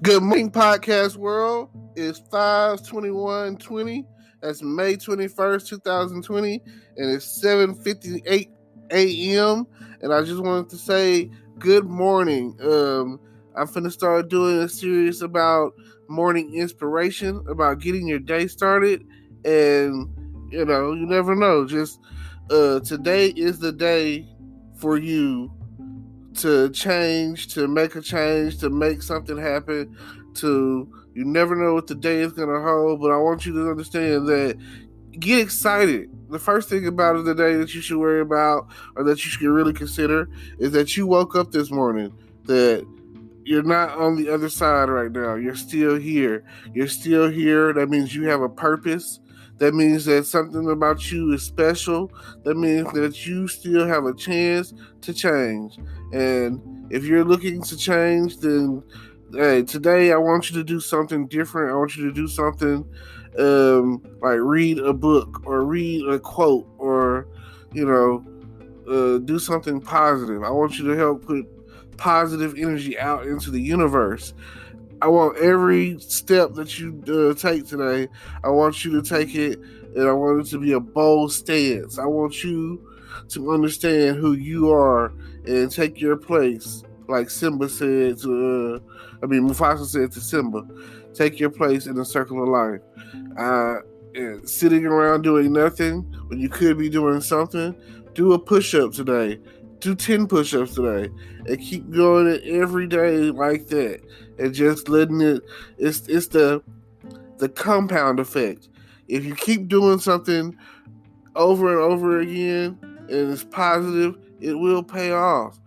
Good morning, podcast world. It's 5/21/20. That's May 21st, 2020, and it's 7:58 a.m. And I just wanted to say good morning. I'm finna start doing a series about morning inspiration, about getting your day started, and you never know. Just today is the day for you to change, to make a change, to make something happen. You never know what the day is going to hold, but I want you to understand that get excited. The first thing about it today that you should worry about, or that you should really consider, is that you woke up this morning, that you're not on the other side right now. You're still here. You're still here. That means you have a purpose. That means that something about you is special. That means that you still have a chance to change. And if you're looking to change, then hey, today I want you to do something different. I want you to do something like read a book or read a quote or, do something positive. I want you to help put positive energy out into the universe. I want every step that you take today, I want you to take it, and I want it to be a bold stance. I want you to understand who you are and take your place. Like Simba said Mufasa said to Simba, take your place in the circle of life. And sitting around doing nothing when you could be doing something, do a push-up today. Do 10 push-ups today. And keep doing it every day like that. And just letting it's the compound effect. If you keep doing something over and over again and it's positive, it will pay off.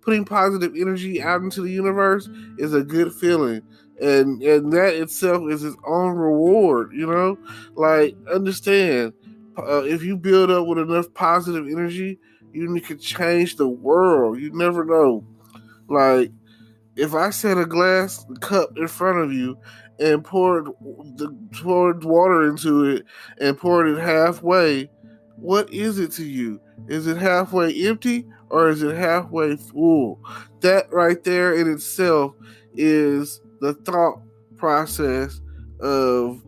Putting positive energy out into the universe is a good feeling. And that itself is its own reward, Like, understand, if you build up with enough positive energy, you can change the world. You never know. Like, if I set a glass cup in front of you and poured water into it and poured it halfway, what is it to you? Is it halfway empty or is it halfway full? That right there in itself is the thought process of,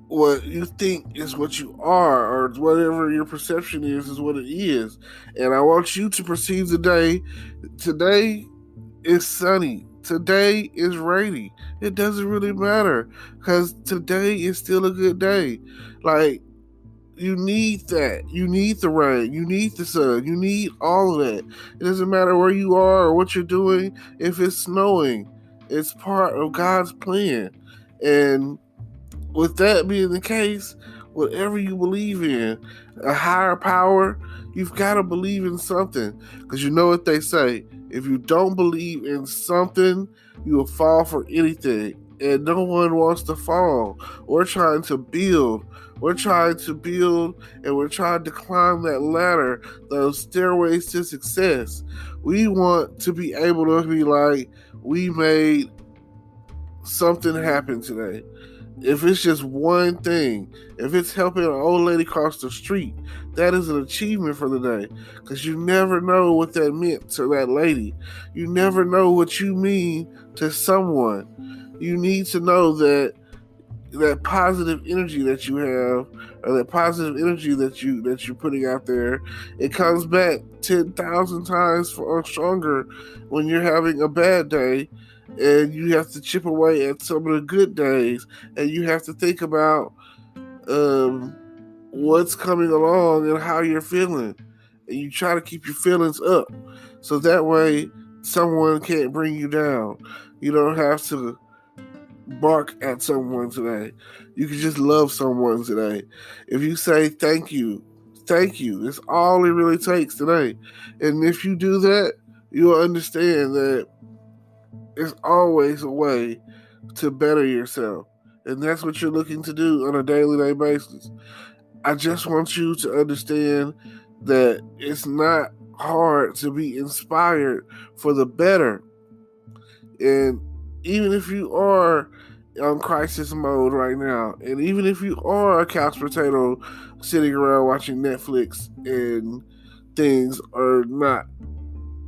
what you think is what you are, or whatever your perception is what it is. And I want you to perceive the day. Today is sunny. Today is rainy. It doesn't really matter, because today is still a good day. Like, you need that. You need the rain. You need the sun. You need all of that. It doesn't matter where you are or what you're doing. If it's snowing, it's part of God's plan. And with that being the case, whatever you believe in, a higher power, you've got to believe in something. Because you know what they say, if you don't believe in something, you will fall for anything. And no one wants to fall. We're trying to build. We're trying to build, and we're trying to climb that ladder, those stairways to success. We want to be able to be like, we made something happen today. If it's just one thing, if it's helping an old lady cross the street, that is an achievement for the day. Because you never know what that meant to that lady. You never know what you mean to someone. You need to know that positive energy that you have, or that positive energy that you're putting out there, it comes back 10,000 times stronger when you're having a bad day. And you have to chip away at some of the good days, and you have to think about what's coming along and how you're feeling, and you try to keep your feelings up, so that way someone can't bring you down. You don't have to bark at someone today. You can just love someone today. If you say thank you, it's all it really takes today. And if you do that, you'll understand that there's always a way to better yourself. And that's what you're looking to do on a daily basis. I just want you to understand that it's not hard to be inspired for the better. And even if you are on crisis mode right now, and even if you are a couch potato sitting around watching Netflix and things are not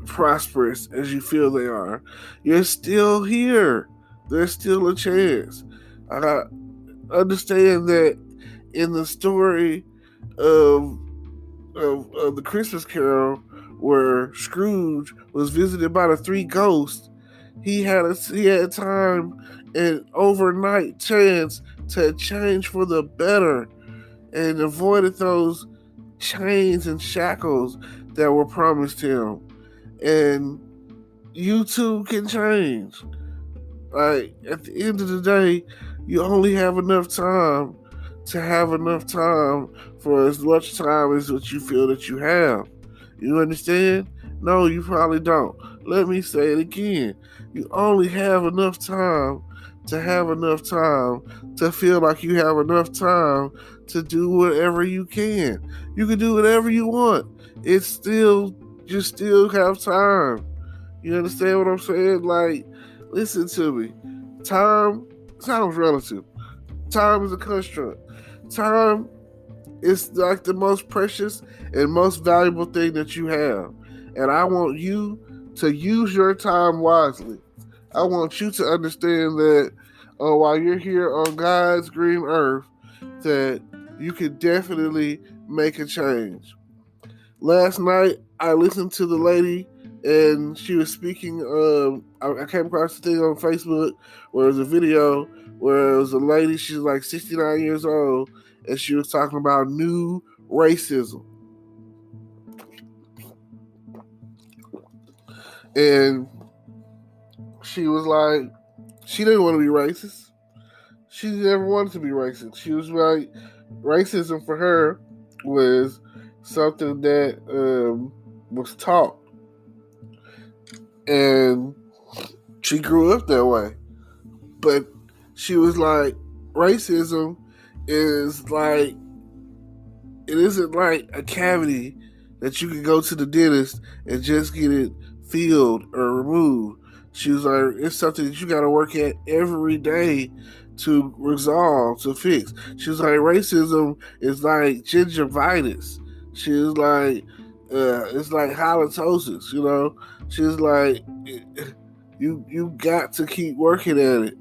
prosperous as you feel they are. You're still here. There's still a chance. I understand that in the story of the Christmas Carol, where Scrooge was visited by the three ghosts, he had time and overnight chance to change for the better, and avoided those chains and shackles that were promised him. And you too can change. Like, at the end of the day, you only have enough time to have enough time for as much time as what you feel that you have. You understand? No, you probably don't. Let me say it again. You only have enough time to have enough time to feel like you have enough time to do whatever you can. You can do whatever you want. You still have time. You understand what I'm saying? Like, listen to me. Time is relative. Time is a construct. Time is like the most precious and most valuable thing that you have. And I want you to use your time wisely. I want you to understand that while you're here on God's green earth, that you can definitely make a change. Last night, I listened to the lady, and she was speaking. I came across the thing on Facebook where it was a video where it was a lady. She's like 69 years old, and she was talking about new racism. And she was like, she didn't want to be racist. She never wanted to be racist. She was like, racism for her was something that was taught. And she grew up that way. But she was like, racism is like, it isn't like a cavity that you can go to the dentist and just get it filled or removed. She was like, it's something that you got to work at every day to resolve, to fix. She was like, racism is like gingivitis. She was like, it's like halitosis, you know? She was like, you got to keep working at it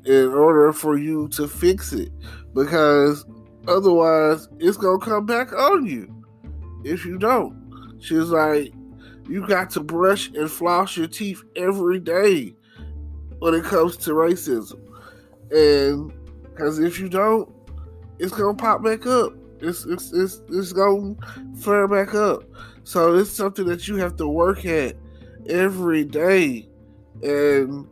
in order for you to fix it, because otherwise it's going to come back on you if you don't. She was like, you got to brush and floss your teeth every day when it comes to racism. And because if you don't, it's going to pop back up. It's going to flare back up. So it's something that you have to work at every day. And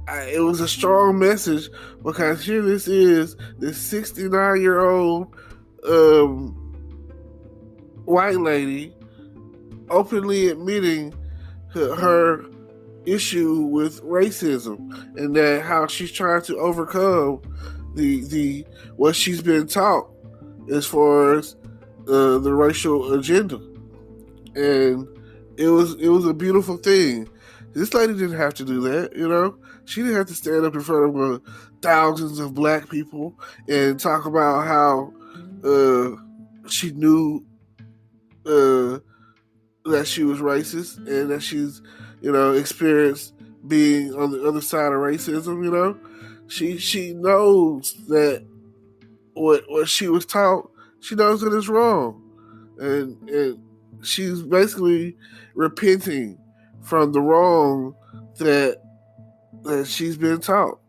it was a strong message, because here this 69-year-old white lady openly admitting her issue with racism, and that how she's trying to overcome the what she's been taught as far as the racial agenda. And it was a beautiful thing. This lady didn't have to do that, you know. She didn't have to stand up in front of thousands of black people and talk about how she knew that she was racist, and that she's, experienced being on the other side of racism, you know. She knows that what she was taught, she knows that it's wrong. And she's basically repenting from the wrong that she's been taught.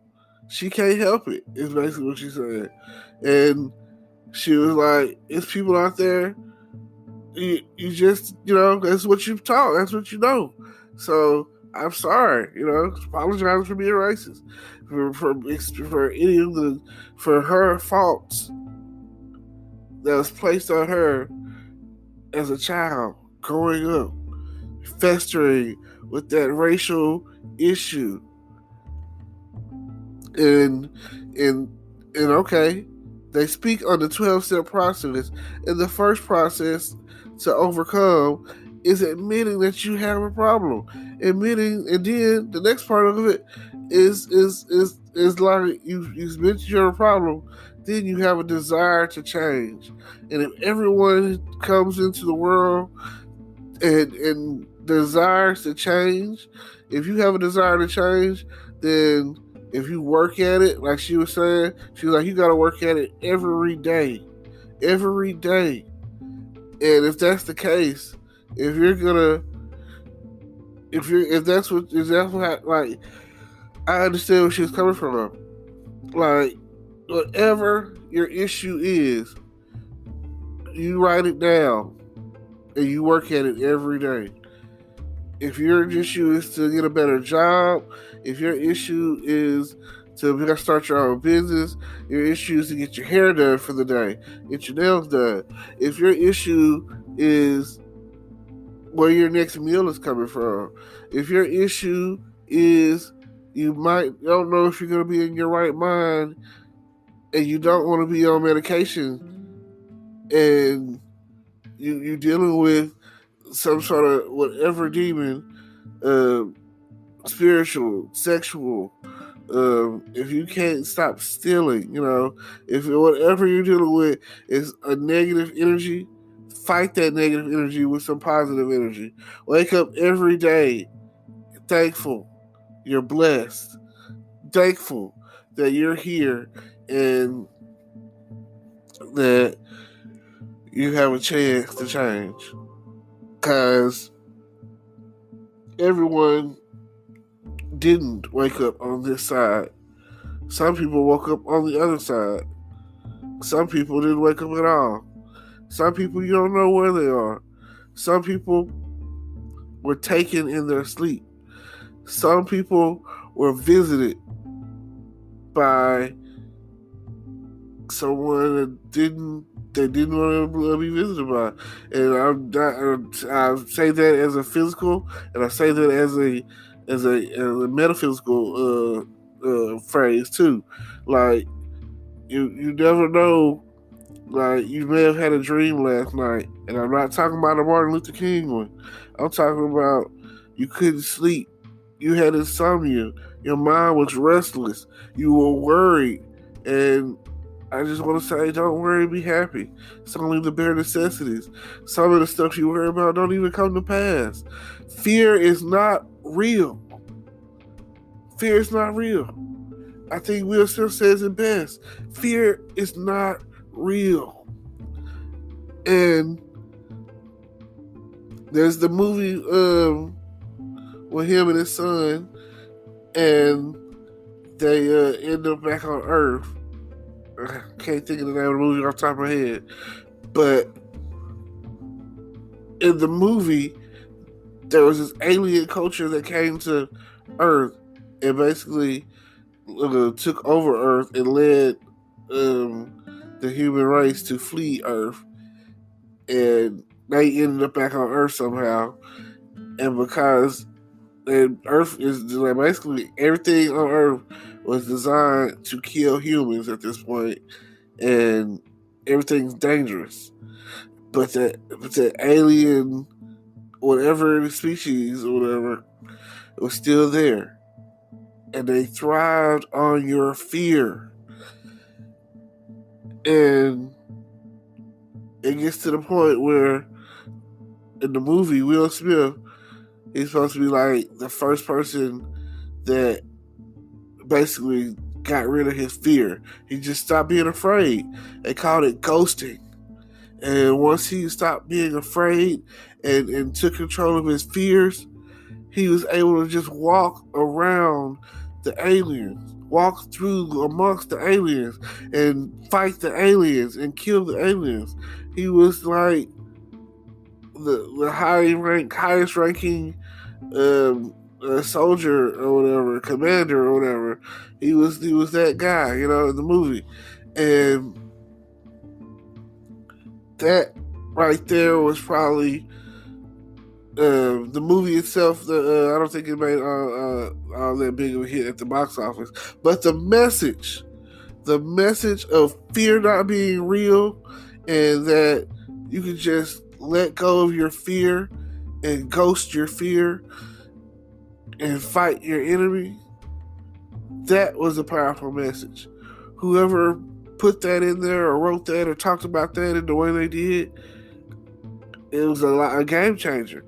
She can't help it, is basically what she said. And she was like, it's people out there, you just, that's what you've taught, that's what you know. So I'm sorry, apologize for being racist, for any of for her faults that was placed on her as a child growing up, festering with that racial issue. And okay, they speak on the 12-step process, and the first process to overcome is admitting that you have a problem. Admitting, and then the next part of it is like you admit you have a problem, then you have a desire to change. And if everyone comes into the world and desires to change, if you have a desire to change, then if you work at it, like she was saying, she was like, you got to work at it every day. Every day. And if that's the case, if you're gonna, if that's what, like, I understand where she's coming from. Like, whatever your issue is, you write it down and you work at it every day. If your issue is to get a better job, if your issue is to start your own business, your issue is to get your hair done for the day, get your nails done. If your issue is where your next meal is coming from, if your issue is you don't know if you're going to be in your right mind and you don't want to be on medication and you're dealing with some sort of whatever demon, spiritual, sexual, if you can't stop stealing, if whatever you're dealing with is a negative energy, fight that negative energy with some positive energy. Wake up every day thankful you're blessed, thankful that you're here and that you have a chance to change. Because everyone didn't wake up on this side. Some people woke up on the other side. Some people didn't wake up at all. Some people, you don't know where they are. Some people were taken in their sleep. Some people were visited by someone that didn't want to be visited by. And I say that as a physical, and I say that as a metaphysical phrase too. Like, you never know. Like, you may have had a dream last night, and I'm not talking about the Martin Luther King one. I'm talking about you couldn't sleep. You had insomnia. Your mind was restless. You were worried. And I just want to say, don't worry, be happy. It's only the bare necessities. Some of the stuff you worry about don't even come to pass. Fear is not real. Fear is not real. I think Will Smith says it best. Fear is not real. And there's the movie with him and his son, and they end up back on Earth. I can't think of the name of the movie off the top of my head, but in the movie there was this alien culture that came to Earth and basically took over Earth and led the human race to flee Earth, and they ended up back on Earth somehow. And because Earth is basically everything on Earth was designed to kill humans at this point, and everything's dangerous. But the alien, whatever the species or whatever, was still there, and they thrived on your fear. And it gets to the point where in the movie, Will Smith, he's supposed to be like the first person that basically got rid of his fear. He just stopped being afraid. They called it ghosting. And once he stopped being afraid and took control of his fears, he was able to just walk around the aliens, walk through amongst the aliens and fight the aliens and kill the aliens. He was like the highest ranking soldier or whatever, commander or whatever. He was that guy, in the movie. And that right there was probably the movie itself. I don't think it made all that big of a hit at the box office, but the message of fear not being real, and that you can just let go of your fear and ghost your fear and fight your enemy. That was a powerful message. Whoever put that in there or wrote that or talked about that in the way they did, it was a game changer.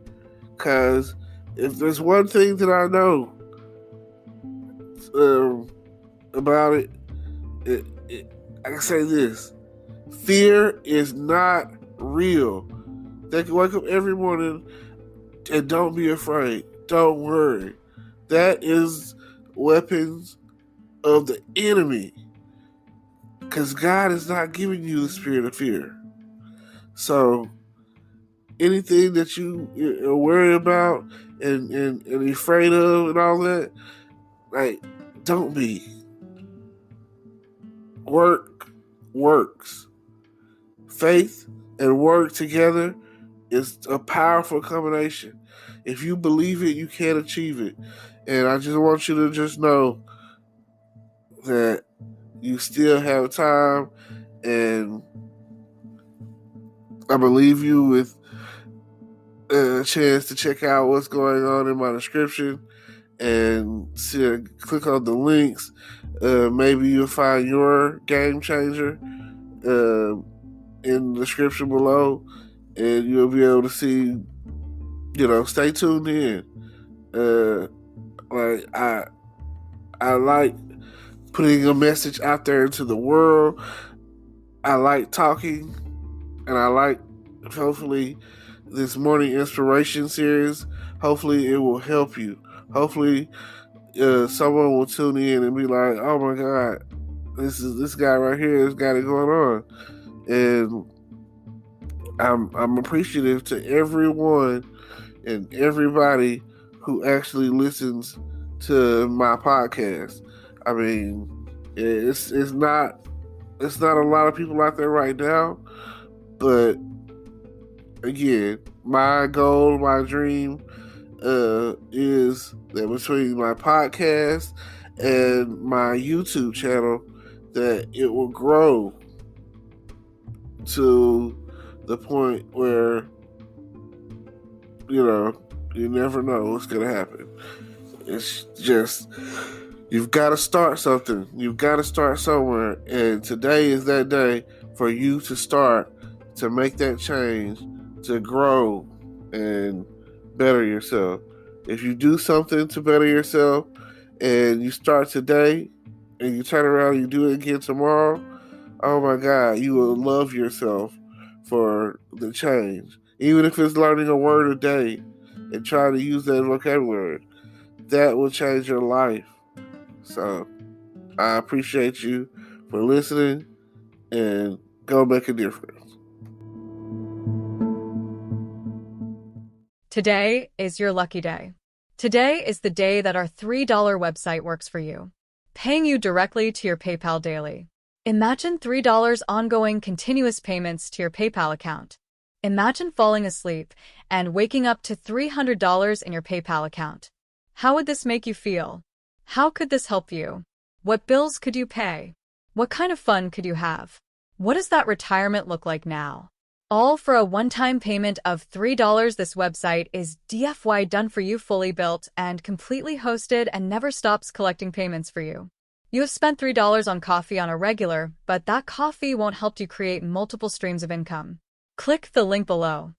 Because if there's one thing that I know about I can say this: fear is not real. They can wake up every morning and don't be afraid. Don't worry. That is weapons of the enemy. Because God is not giving you the spirit of fear. So anything that you're worried about and afraid of and all that, like, don't be. Work works. Faith and work together is a powerful combination. If you believe it, you can achieve it. And I just want you to just know that you still have time, and I'm going to leave you with a chance to check out what's going on in my description and click on the links. Maybe you'll find your game changer in the description below, and you'll be able to see, stay tuned in. Like I like putting a message out there into the world. I like talking, and I like, hopefully, this morning inspiration series, hopefully it will help you. Hopefully someone will tune in and be like, oh my God, this guy right here has got it going on. And I'm appreciative to everyone and everybody who actually listens to my podcast. I mean, it's not a lot of people out there right now, but again, my goal, my dream is that between my podcast and my YouTube channel, that it will grow to the point where, you never know what's going to happen. It's just, you've got to start something. You've got to start somewhere. And today is that day for you to start, to make that change, to grow and better yourself. If you do something to better yourself and you start today and you turn around and you do it again tomorrow, oh my God, you will love yourself for the change. Even if it's learning a word a day and trying to use that vocabulary, that will change your life. So I appreciate you for listening, and go make a difference. Today is your lucky day. Today is the day that our $3 website works for you, paying you directly to your PayPal daily. Imagine $3 ongoing continuous payments to your PayPal account. Imagine falling asleep and waking up to $300 in your PayPal account. How would this make you feel? How could this help you? What bills could you pay? What kind of fun could you have? What does that retirement look like now? All for a one-time payment of $3. This website is DFY done for you, fully built and completely hosted, and never stops collecting payments for you. You have spent $3 on coffee on a regular, but that coffee won't help you create multiple streams of income. Click the link below.